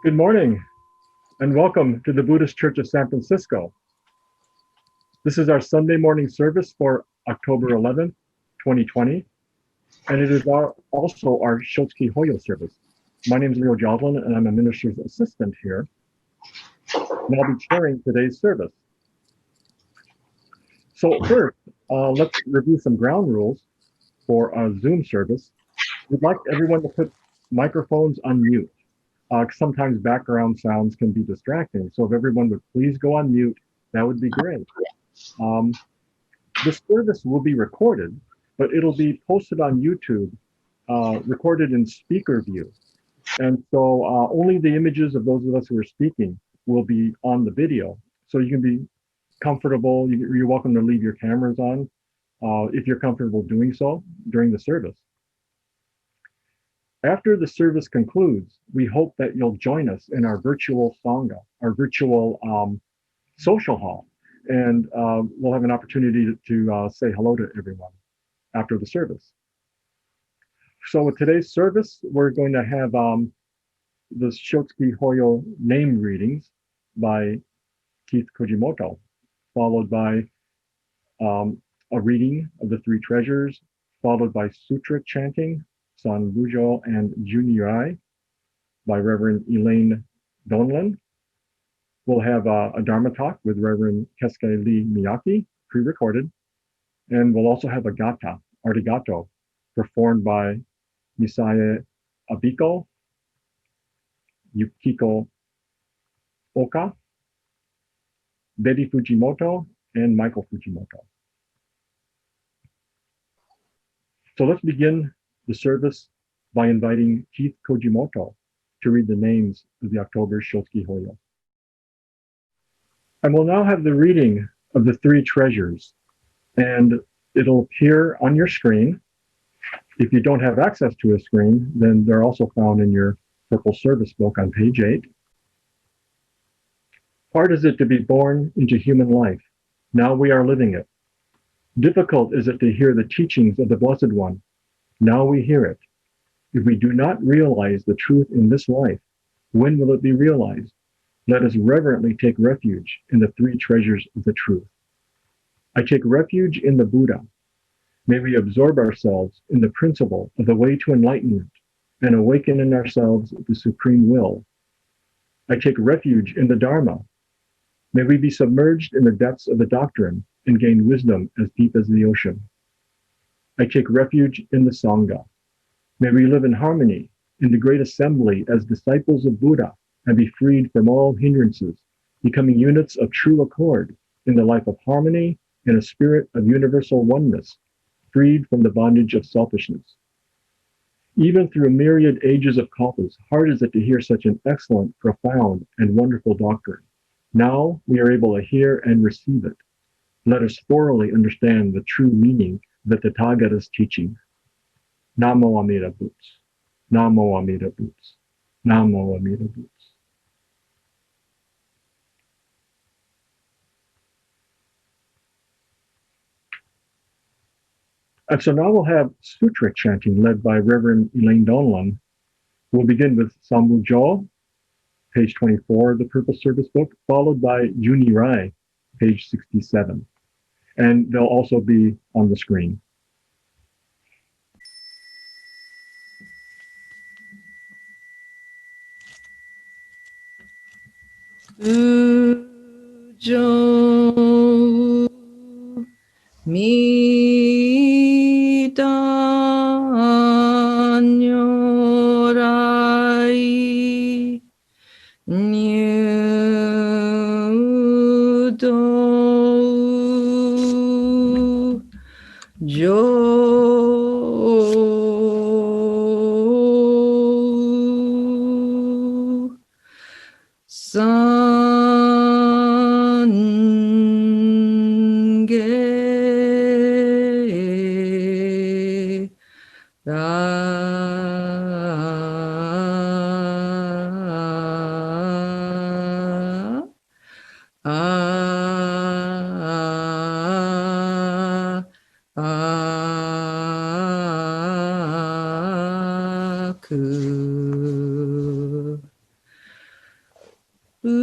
Good morning and welcome to the Buddhist Church of San Francisco. This is our Sunday morning service for October 11th, 2020, and it is also our Shotsuki Hoyo service. My name is Leo Joslin and I'm a minister's assistant here, and I'll be chairing today's service. So first, let's review some ground rules for a Zoom service. We'd like everyone to put microphones on mute. Sometimes background sounds can be distracting, so if everyone would please go on mute, that would be great. This service will be recorded, but it'll be posted on YouTube, recorded in speaker view. And so only the images of those of us who are speaking will be on the video. So you can be comfortable, you're welcome to leave your cameras on if you're comfortable doing so during the service. After the service concludes, we hope that you'll join us in our virtual Sangha, our virtual social hall, and we'll have an opportunity to say hello to everyone after the service. So with today's service, we're going to have the Shotsuki Hoyo name readings by Keith Fujimoto, followed by a reading of the three treasures, followed by Sutra chanting, Sambujo and Junirai by Reverend Elaine Donlin. We'll have a Dharma talk with Reverend Keisuke Lee-Miyaki, pre-recorded. And we'll also have a Gatha, Arigato, performed by Misaye Abiko, Yukiko Oka, Betty Fujimoto, and Michael Fujimoto. So let's begin the service by inviting Keith Fujimoto to read the names of the October Shotsuki Hoyo. And we'll now have the reading of the three treasures, and it'll appear on your screen. If you don't have access to a screen, then they're also found in your purple service book on page 8. Hard is it to be born into human life. Now we are living it. Difficult is it to hear the teachings of the Blessed One. Now we hear it. If we do not realize the truth in this life, when will it be realized? Let us reverently take refuge in the three treasures of the truth. I take refuge in the Buddha. May we absorb ourselves in the principle of the way to enlightenment and awaken in ourselves the supreme will. I take refuge in the Dharma. May we be submerged in the depths of the doctrine and gain wisdom as deep as the ocean. I take refuge in the Sangha. May we live in harmony in the great assembly as disciples of Buddha and be freed from all hindrances, becoming units of true accord in the life of harmony and a spirit of universal oneness, freed from the bondage of selfishness. Even through myriad ages of kalpas, hard is it to hear such an excellent, profound, and wonderful doctrine. Now we are able to hear and receive it. Let us thoroughly understand the true meaning of the Tathagata's teaching. Namo Amida Boots. Namo Amida Boots. Namo Amida Boots. And so now we'll have Sutra chanting led by Reverend Elaine Donlin. We'll begin with Sambujo, page 24 of the Purple Service book, followed by Junirai, page 67. And they'll also be on the screen. Ujo Midan Yorai Nyudo Jo Sange Aku Fujo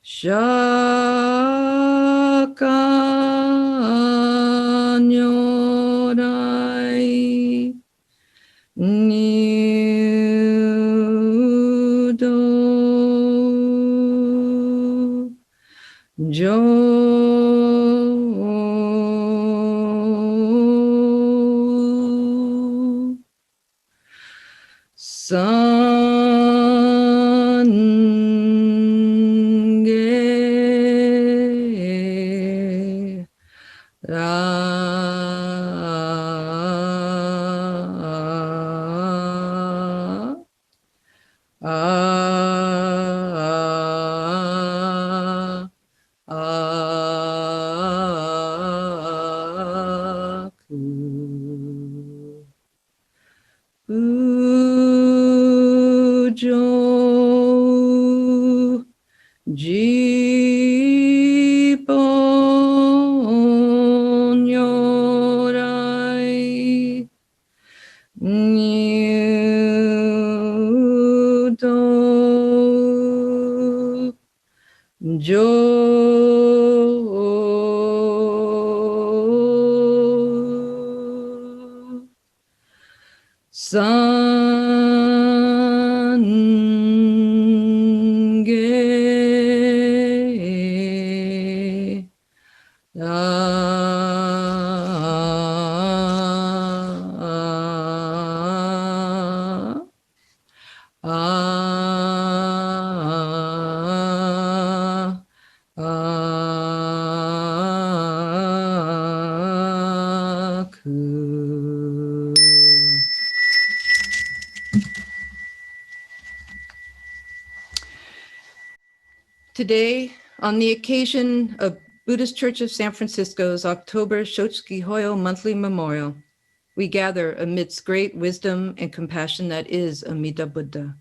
Shaka Nyorai Nyudo Jo Sange Aku Fujo Jippon Nyorai Nyudo Jo Sange Aku. Today, on the occasion of Buddhist Church of San Francisco's October Shotsuki Hoyo monthly memorial, we gather amidst great wisdom and compassion that is Amida Buddha.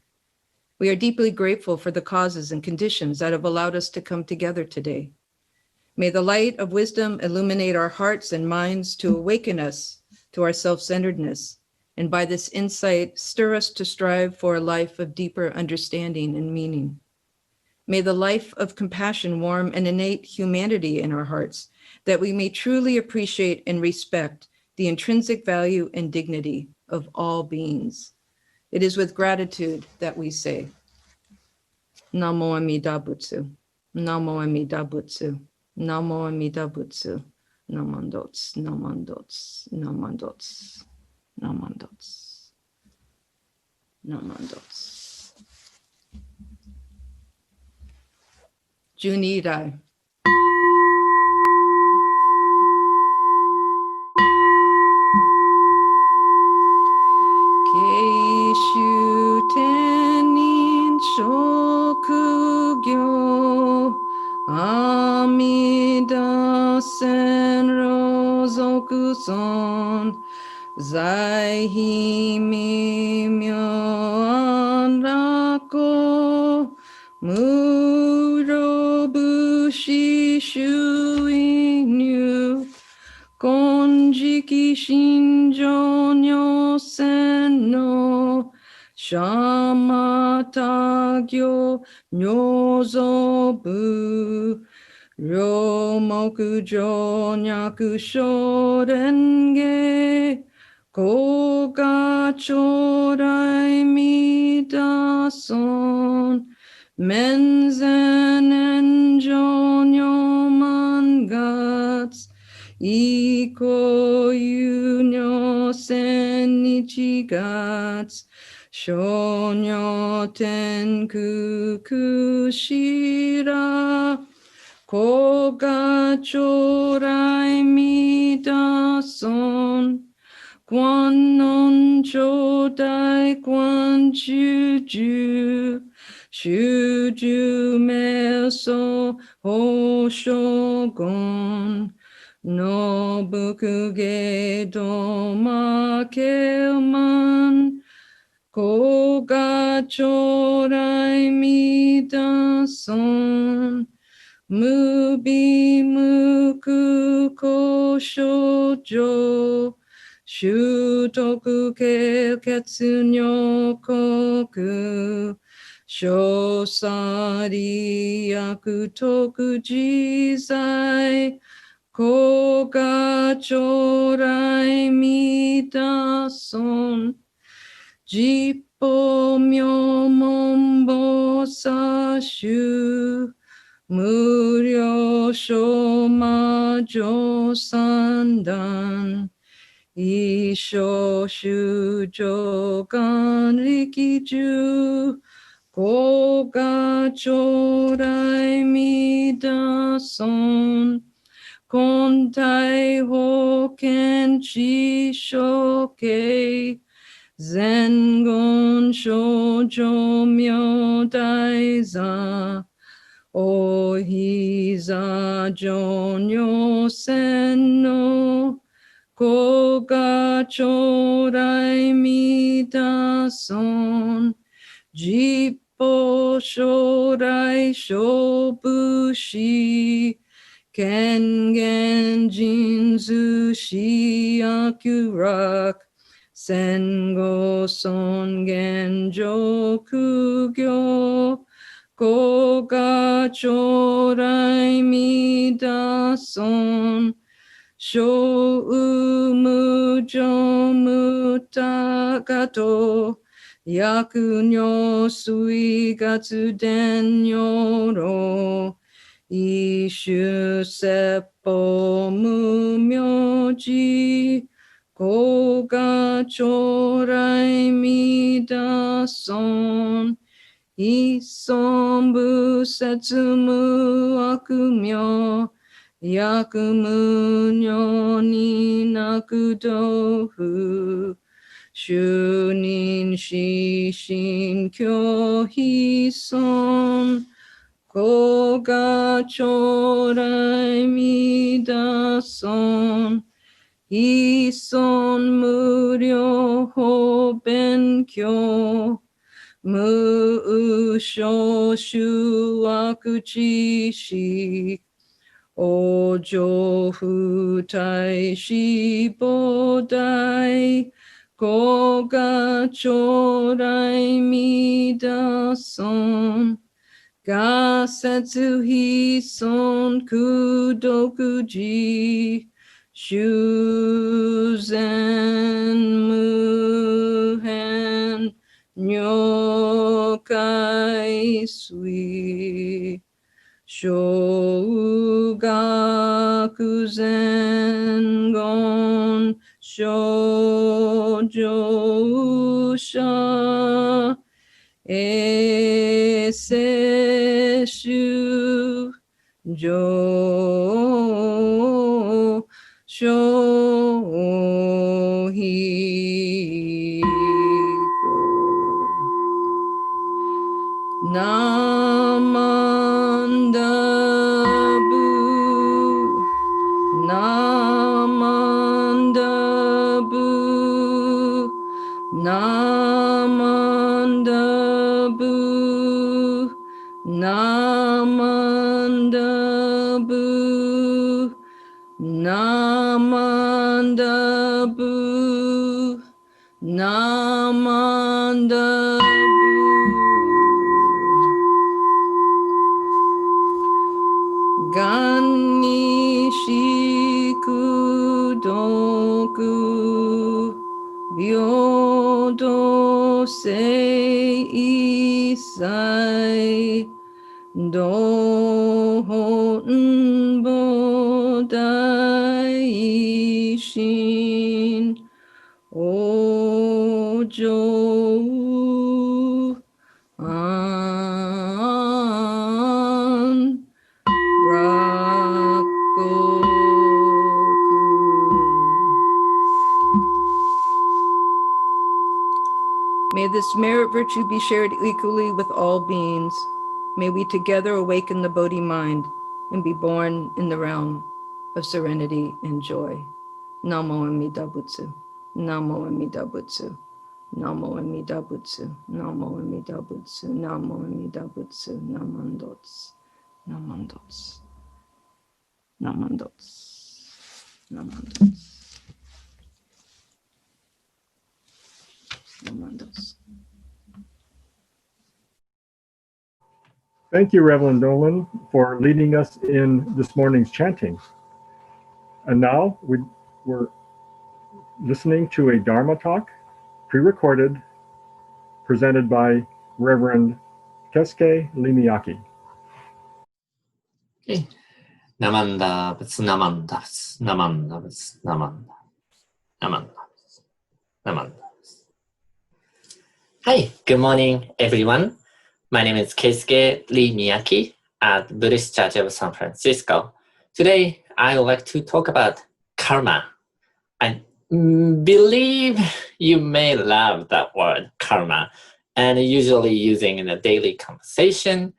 We are deeply grateful for the causes and conditions that have allowed us to come together today. May the light of wisdom illuminate our hearts and minds to awaken us to our self-centeredness, and by this insight, stir us to strive for a life of deeper understanding and meaning. May the life of compassion warm an innate humanity in our hearts, that we may truly appreciate and respect the intrinsic value and dignity of all beings. It is with gratitude that we say, Namo Amida Butsu, Namo Amida Butsu, Namo Amida Butsu, Namandots, Namandots, Namandots, Namandots, Namandots. Junirai. Keishu tenin shokugyo Amida senro zokuson Zaihi mimyo anrako Murobushi shuinu Konjiki shinjo nyosen no Shamatagyo nyozobu Ryomokujo nyakusho renge Koga chorai midason Menzen enjo nyoman gats Iko yunyo sen ichigats Shonyo ten kukushira Koga chorai midason Kwanon chodai kwan juju Shuju meso hoshogon Nobukuge doma kelman Koga chorai midason Mubi muku koshojo Shutoku ke ketsu nyokoku, shosari yakutoku jizai, koga chorai mitason, jippo myomombo sashu, muryo shomajo sandan, isho shujo gan rikiju, koga chorai midason, kontai hoken chishoke, zengon shoujo myo daiza, ohiza jonyo senno, koga chorai midason, jippo shorai shobushi, kengen jinzu shiakurak, sengo son genjo kugyo, koga chorai midason, shou mujo mutagato, yaku nyo sui gatsu den yoro, ishu seppo mumyoji, koga chorai midason, isombu setsumu akumyo, yakumu nyo ni nakudohu, shunin shishin kyo hison, koga chorai midason, hison muryo hoben kyo, mu sho shu akuchishi, ojo futai shi bodai, koga chorai midason, gasetsu hison kudokuji, shuzen muhen nyokai sui, shougaku zengon shoujo usha, eseshu jo shohi, namandabu, namandabu, namandabu, namandabu, namandabu, namandabu. Ganni shikudoku, byodo sei isai, dohon bodai shin, ojo an rakoku. May this merit virtue be shared equally with all beings. May we together awaken the Bodhi mind and be born in the realm of serenity and joy. Namo Amida Butsu. Namo Amida Butsu. Namo Amida Butsu. Namo Amida Butsu. Namo Amida Butsu. Namandots. Namandots. Namandots. Namandots. Thank you, Reverend Donlin, for leading us in this morning's chanting. And now we're listening to a Dharma talk, pre-recorded, presented by Reverend Keisuke Lee-Miyaki. Okay. Namanda, bats, namanda, bats, namanda, bats, namanda, namanda, bats, namanda. Hi, good morning, everyone. My name is Keisuke Lee-Miyaki at Buddhist Church of San Francisco. Today, I would like to talk about karma. I believe you may love that word, karma, and usually using in a daily conversation.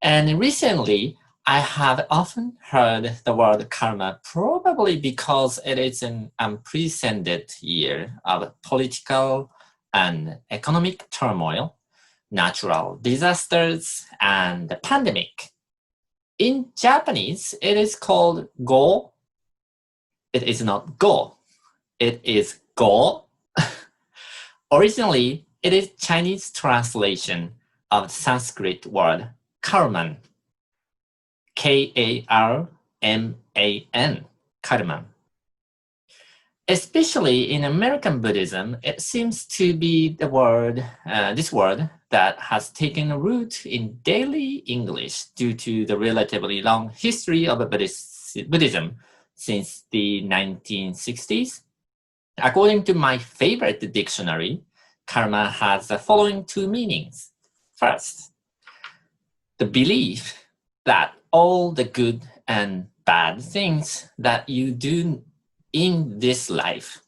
And recently, I have often heard the word karma, probably because it is an unprecedented year of political and economic turmoil, natural disasters, and the pandemic. In Japanese, it is called go. It is not go. It is go. Originally, it is Chinese translation of the Sanskrit word karman. K-A-R-M-A-N, karman. Especially in American Buddhism, it seems to be the word, this word that has taken root in daily English due to the relatively long history of Buddhism since the 1960s. According to my favorite dictionary, karma has the following two meanings. First, the belief that all the good and bad things that you do in this life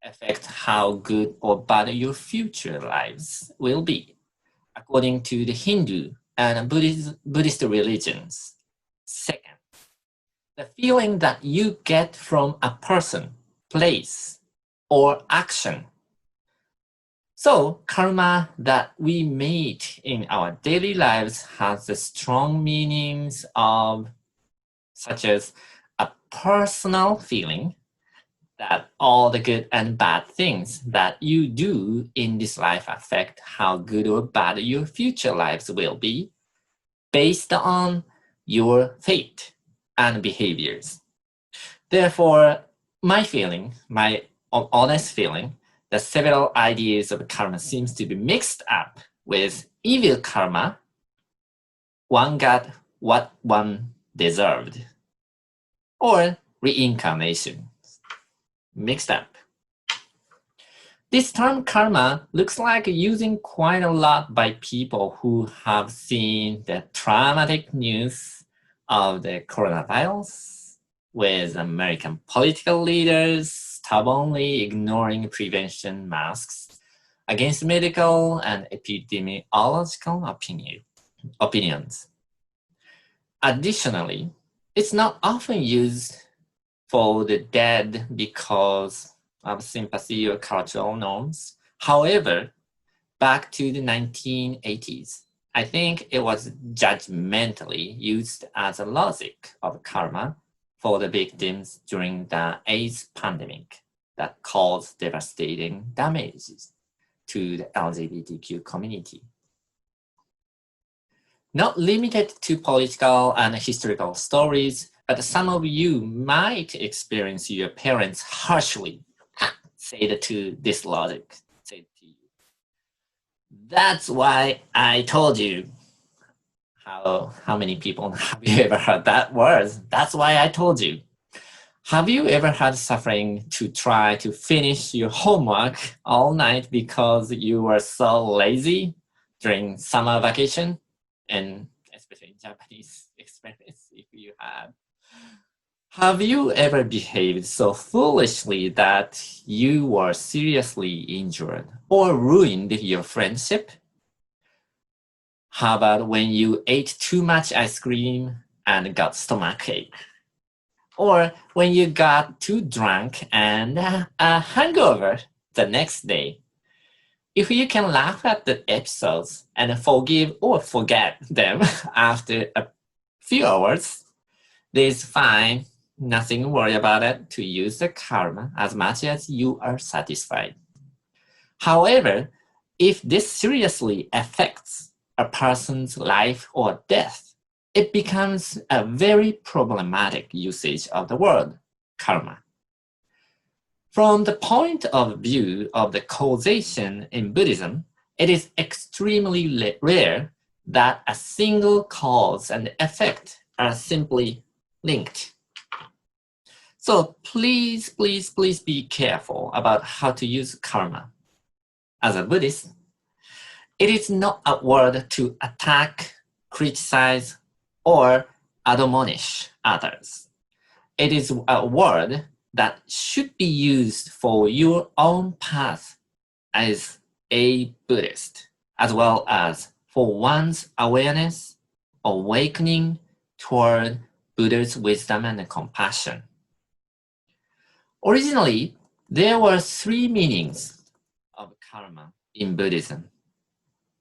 affect how good or bad your future lives will be, according to the Hindu and Buddhist religions. Second, the feeling that you get from a person, place, or action. So karma that we make in our daily lives has the strong meanings of such as a personal feeling that all the good and bad things that you do in this life affect how good or bad your future lives will be based on your fate and behaviors. Therefore, my honest feeling, that several ideas of karma seems to be mixed up with evil karma. One got what one deserved, or reincarnation, mixed up. This term karma looks like using quite a lot by people who have seen the traumatic news of the coronavirus, with American political leaders stubbornly ignoring prevention masks against medical and epidemiological opinions. Additionally, it's not often used for the dead because of sympathy or cultural norms. However, back to the 1980s, I think it was judgmentally used as a logic of karma for the victims during the AIDS pandemic that caused devastating damages to the LGBTQ community. Not limited to political and historical stories, but some of you might experience your parents harshly say to this logic, say to you. That's why I told you. How many people have you ever heard that word? That's why I told you. Have you ever had suffering to try to finish your homework all night because you were so lazy during summer vacation? And especially in Japanese experience, if you had. Have you ever behaved so foolishly that you were seriously injured or ruined your friendship? How about when you ate too much ice cream and got stomachache? Or when you got too drunk and a hangover the next day? If you can laugh at the episodes and forgive or forget them after a few hours, there's fine, nothing to worry about it, to use the karma as much as you are satisfied. However, if this seriously affects a person's life or death, it becomes a very problematic usage of the word karma. From the point of view of the causation in Buddhism, it is extremely rare that a single cause and effect are simply linked. So please be careful about how to use karma. As a Buddhist, it is not a word to attack, criticize, or admonish others. It is a word that should be used for your own path as a Buddhist, as well as for one's awareness, awakening toward Buddha's wisdom and compassion. Originally, there were three meanings of karma in Buddhism.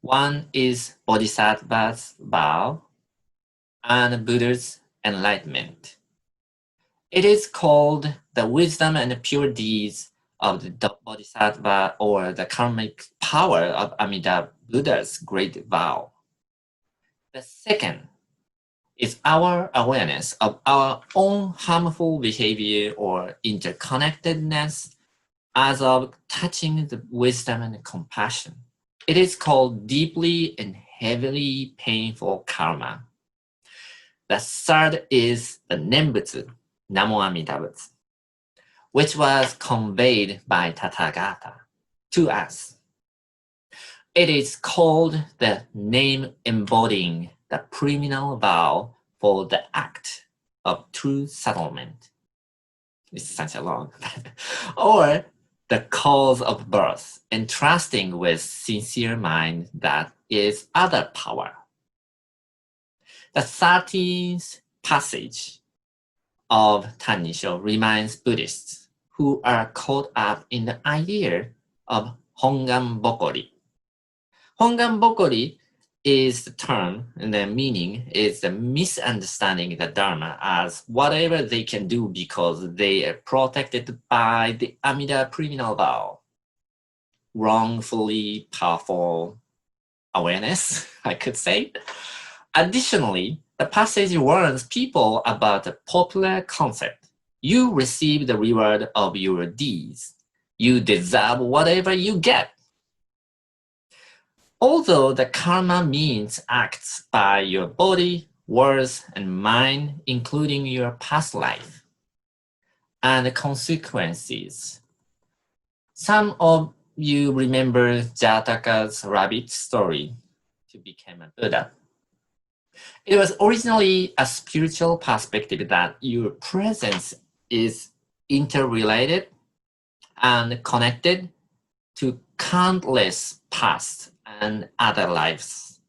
One is Bodhisattva's vow and Buddha's enlightenment. It is called the wisdom and pure deeds of the Bodhisattva, or the karmic power of Amida Buddha's great vow. The second is our awareness of our own harmful behavior or interconnectedness as of touching the wisdom and compassion. It is called deeply and heavily painful karma. The third is the Nembutsu, Namo Amida Butsu, which was conveyed by Tathagata to us. It is called the name embodying the preminal vow for the act of true settlement. It's such a long, or the cause of birth, entrusting with sincere mind that is other power. The 13th passage of Tannisho reminds Buddhists who are caught up in the idea of Hongan Bokori. Hongan Bokori is the term, and the meaning is the misunderstanding the Dharma as whatever they can do because they are protected by the Amida preminal vow. Wrongfully powerful awareness, I could say. Additionally, the passage warns people about the popular concept. You receive the reward of your deeds. You deserve whatever you get. Although the karma means acts by your body, words, and mind, including your past life, and the consequences. Some of you remember Jataka's rabbit story to become a Buddha. It was originally a spiritual perspective that your presence is interrelated and connected to countless past and other lives.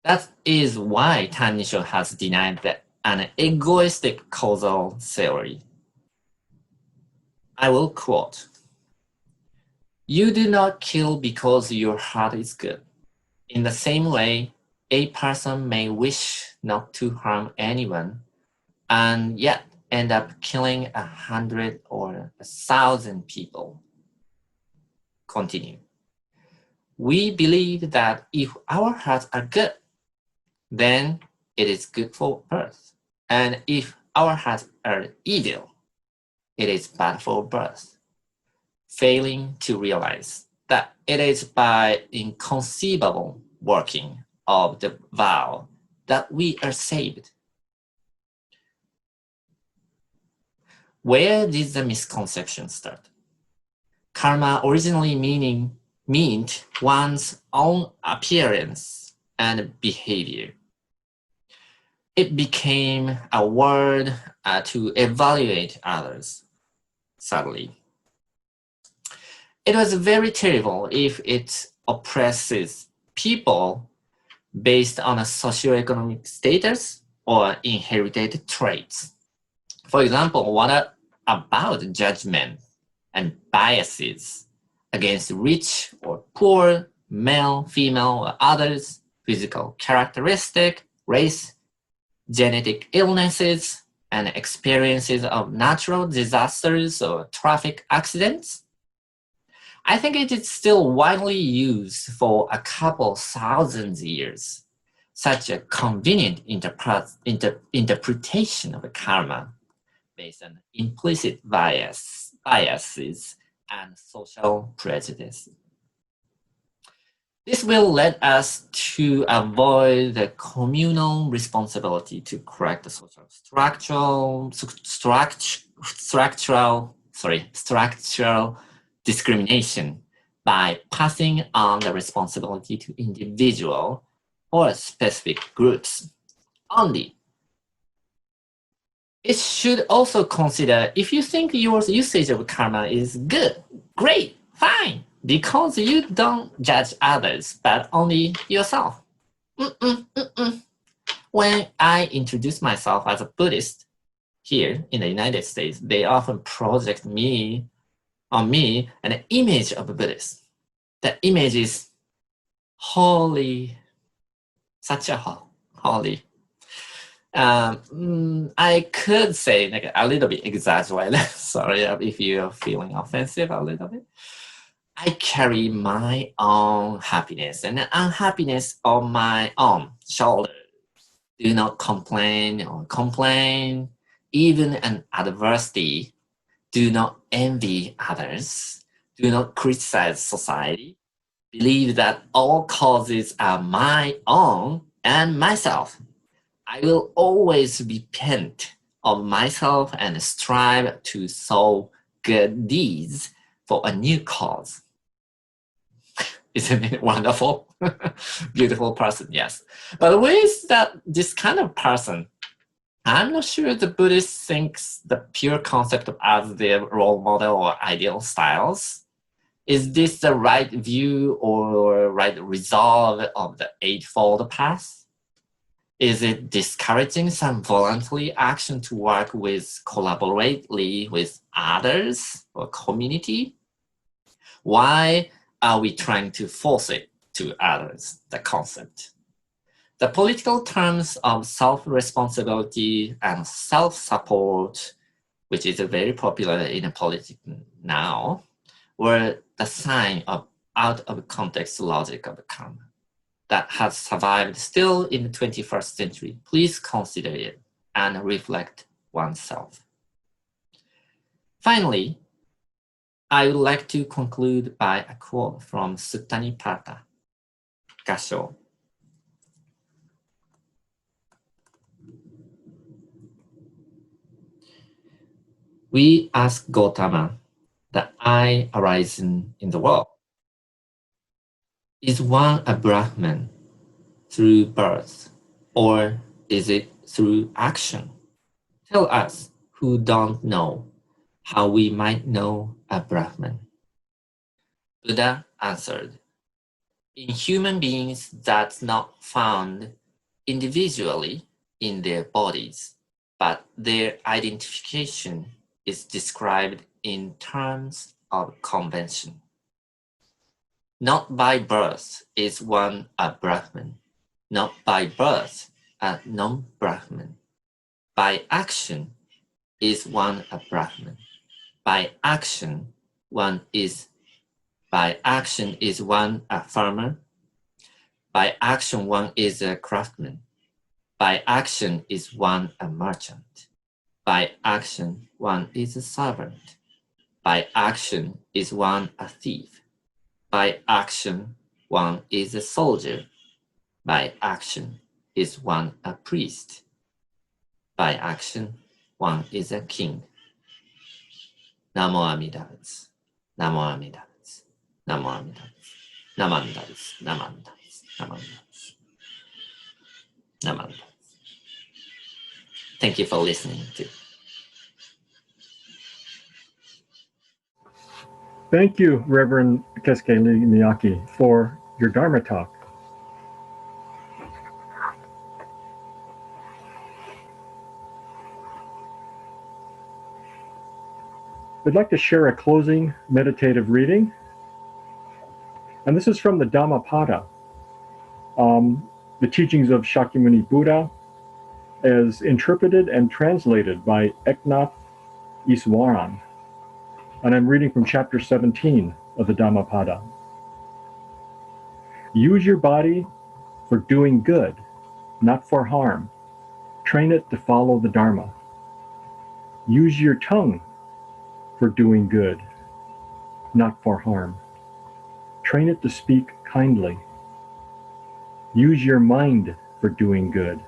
That is why Tannisho has denied an egoistic causal theory. I will quote, "You do not kill because your heart is good. In the same way, a person may wish not to harm anyone and yet end up killing 100 or 1,000 people." Continue. "We believe that if our hearts are good, then it is good for birth. And if our hearts are evil, it is bad for birth. Failing to realize that it is by inconceivable working of the vow that we are saved." Where did the misconception start? Karma originally meant one's own appearance and behavior. It became a word to evaluate others, sadly. It was very terrible if it oppresses people based on a socioeconomic status or inherited traits. For example, what about judgment and biases against rich or poor, male, female, or others, physical characteristic, race, genetic illnesses, and experiences of natural disasters or traffic accidents? I think it is still widely used for a couple thousand years. Such a convenient interpretation of karma based on implicit biases and social prejudice. This will lead us to avoid the communal responsibility to correct the social structural discrimination by passing on the responsibility to individual or specific groups only. It should also consider if you think your usage of karma is good, great, fine, because you don't judge others, but only yourself. When I introduce myself as a Buddhist here in the United States, they often project on me an image of a Buddhist. The image is holy, such a holy. I could say like a little bit exaggerated. Sorry if you're feeling offensive a little bit. I carry my own happiness and unhappiness on my own shoulders. Do not complain or complain. Even in adversity, do not envy others. Do not criticize society. Believe that all causes are my own and myself. I will always repent of myself and strive to sow good deeds for a new cause. Isn't it wonderful? Beautiful person, yes. But with this kind of person, I'm not sure the Buddhist thinks the pure concept of as their role model or ideal styles. Is this the right view or right resolve of the Eightfold Path? Is it discouraging some voluntary action to work collaboratively with others or community? Why are we trying to force it to others, the concept? The political terms of self-responsibility and self-support, which is very popular in politics now, were the sign of out-of-context logic of karma that has survived still in the 21st century. Please consider it and reflect oneself. Finally, I would like to conclude by a quote from Sutta Nipata, Kansho. We ask Gautama, the I arising in the world. Is one a Brahman through birth, or is it through action? Tell us who don't know how we might know a Brahman. Buddha answered, in human beings that's not found individually in their bodies, but their identification is described in terms of convention. Not by birth is one a Brahman, not by birth a non-Brahman. By action is one a Brahman. By action is one a farmer. By action one is a craftsman. By action is one a merchant. By action one is a servant. By action is one a thief. By action, one is a soldier. By action is one a priest. By action, one is a king. Namo Amida Butsu. Namo Amida Butsu. Namo Amida Butsu. Namanda Butsu. Namanda Butsu. Namanda Butsu. Namanda Butsu. Thank you for listening to. Thank you, Reverend Keisuke Lee-Miyaki, for your Dharma talk. I'd like to share a closing meditative reading. And this is from the Dhammapada, the teachings of Shakyamuni Buddha, as interpreted and translated by Eknath Iswaran. And I'm reading from chapter 17, of the Dhammapada. Use your body for doing good, not for harm. Train it to follow the Dharma. Use your tongue for doing good, not for harm. Train it to speak kindly. Use your mind for doing good,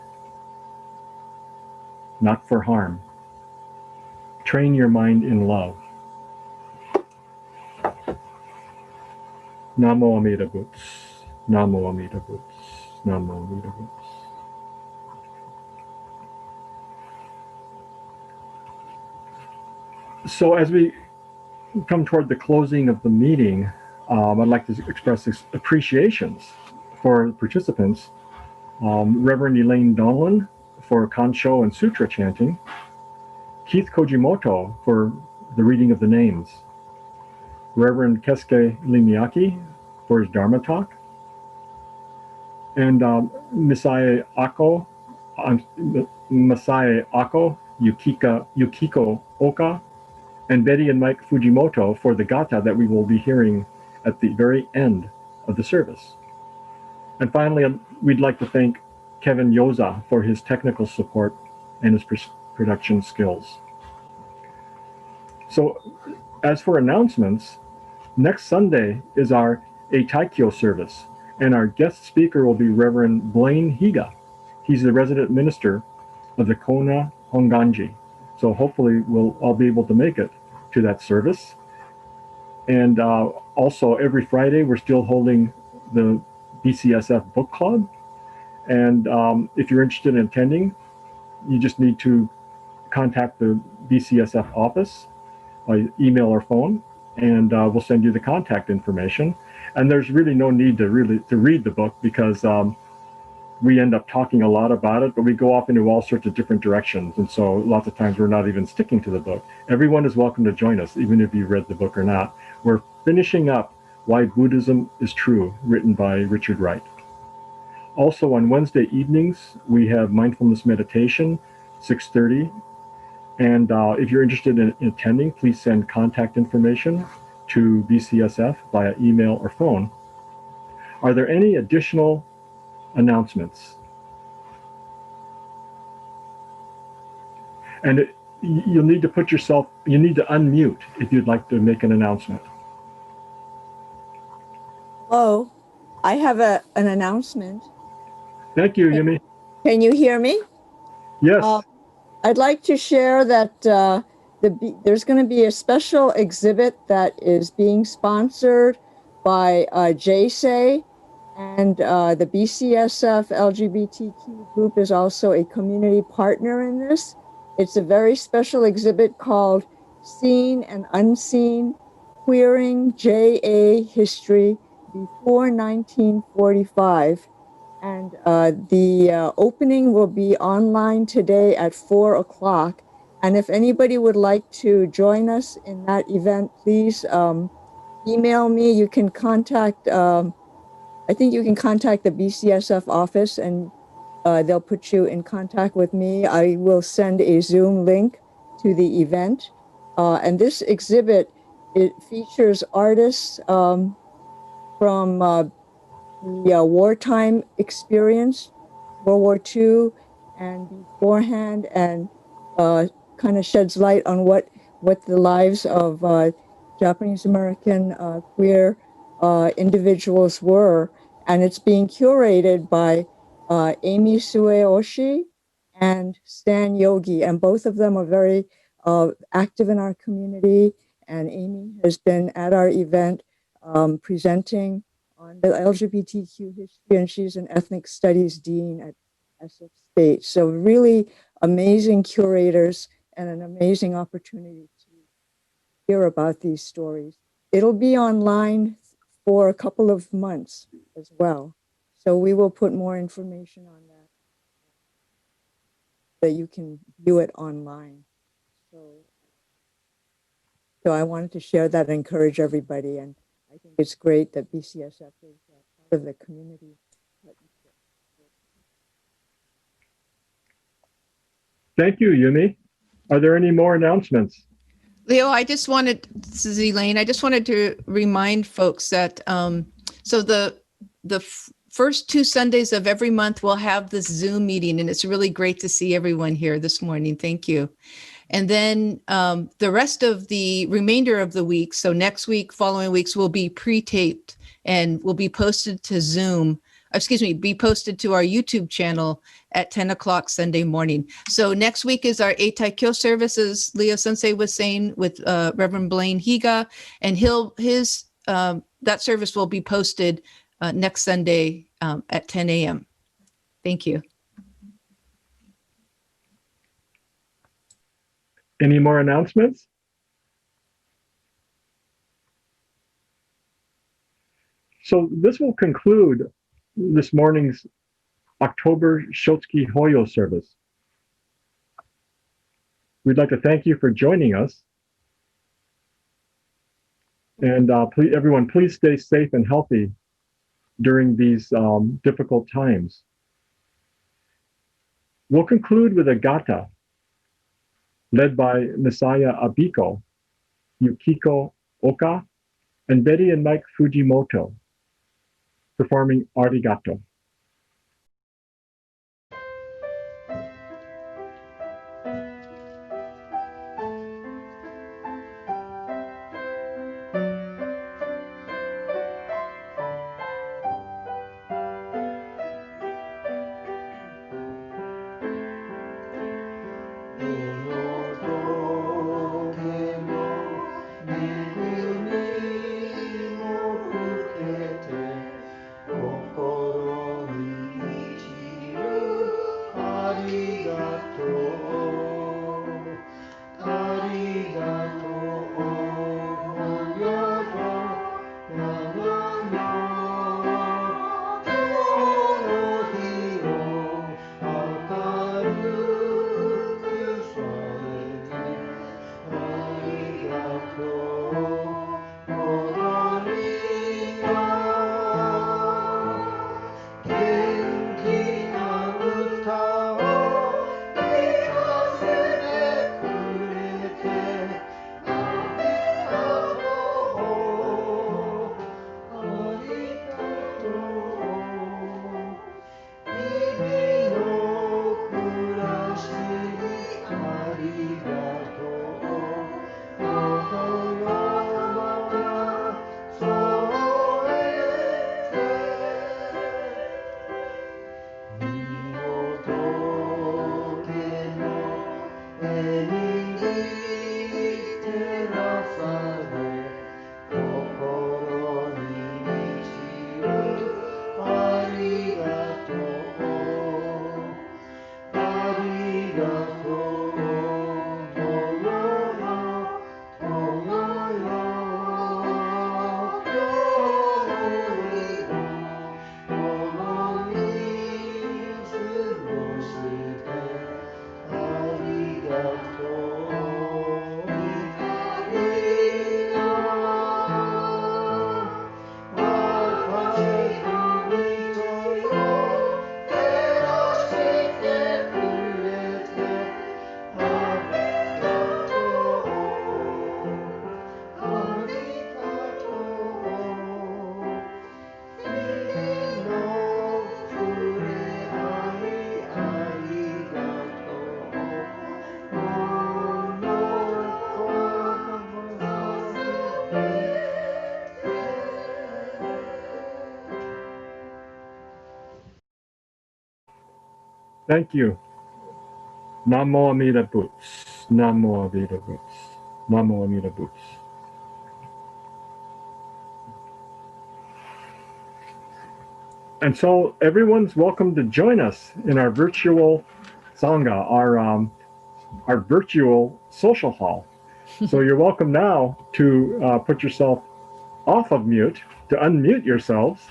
not for harm. Train your mind in love. Namo Amida Butsu. Namo Amida Butsu. Namo Amida Butsu. So as we come toward the closing of the meeting, I'd like to express appreciations for participants. Reverend Elaine Donlin for Kansho and Sutra chanting. Keith Fujimoto for the reading of the names. Reverend Keisuke Lee-Miyaki for his Dharma talk. And Misaye Abiko, Yukiko Oka, and Betty and Mike Fujimoto for the Gatha that we will be hearing at the very end of the service. And finally, we'd like to thank Kevin Yoza for his technical support and his production skills. So as for announcements, next Sunday is our Eitaikyo service, and our guest speaker will be Reverend Blaine Higa. He's the resident minister of the Kona Honganji. So hopefully we'll all be able to make it to that service. And also every Friday, we're still holding the BCSF book club. And if you're interested in attending, you just need to contact the BCSF office by email or phone, and we'll send you the contact information. And there's really no need to read the book, because we end up talking a lot about it, but we go off into all sorts of different directions. And so lots of times we're not even sticking to the book. Everyone is welcome to join us, even if you read the book or not. We're finishing up Why Buddhism is True, written by Richard Wright. Also on Wednesday evenings, we have mindfulness meditation, 6:30. And if you're interested in attending, please send contact information to BCSF via email or phone. Are there any additional announcements? And you'll need to you need to unmute if you'd like to make an announcement. Hello, I have an announcement. Thank you, Yumi. Can you hear me? Yes. I'd like to share that there's going to be a special exhibit that is being sponsored by JSAY, and the BCSF LGBTQ group is also a community partner in this. It's a very special exhibit called Seen and Unseen, Queering JA History Before 1945. And the opening will be online today at 4 o'clock. And if anybody would like to join us in that event, please email me. You can contact, I think you can contact the BCSF office, and they'll put you in contact with me. I will send a Zoom link to the event. And this exhibit, it features artists from the wartime experience, World War II and beforehand, and kind of sheds light on what the lives of Japanese American queer individuals were. And it's being curated by Amy Sueoshi and Stan Yogi, and both of them are very active in our community. And Amy has been at our event presenting on the LGBTQ history, and she's an ethnic studies dean at SF State. So really amazing curators and an amazing opportunity to hear about these stories. It'll be online for a couple of months as well. So we will put more information on that you can view it online. So I wanted to share that and encourage everybody. And I think it's great that BCSF is part of the community. Thank you, Yumi. Are there any more announcements? Leo, this is Elaine. I just wanted to remind folks that so the first 2 Sundays of every month we'll have this Zoom meeting, and it's really great to see everyone here this morning. Thank you. And then the rest of the remainder of the week, so next week, following weeks, will be pre-taped and will be posted to be posted to our YouTube channel at 10 o'clock Sunday morning. So next week is our Eitai Kyo services, Leo Sensei was saying, with Reverend Blaine Higa, and that service will be posted next Sunday at 10 a.m. Thank you. Any more announcements? So this will conclude this morning's October Shotsuki Hoyo service. We'd like to thank you for joining us. And everyone, please stay safe and healthy during these difficult times. We'll conclude with a Gatha led by Misaye Abiko, Yukiko Oka, and Betty and Mike Fujimoto, performing Arigato. Thank you. Namo Amida Boots. Namo Amida Boots. Namo Amida Boots. And so everyone's welcome to join us in our virtual Sangha, our virtual social hall. So you're welcome now to put yourself off of mute, to unmute yourselves,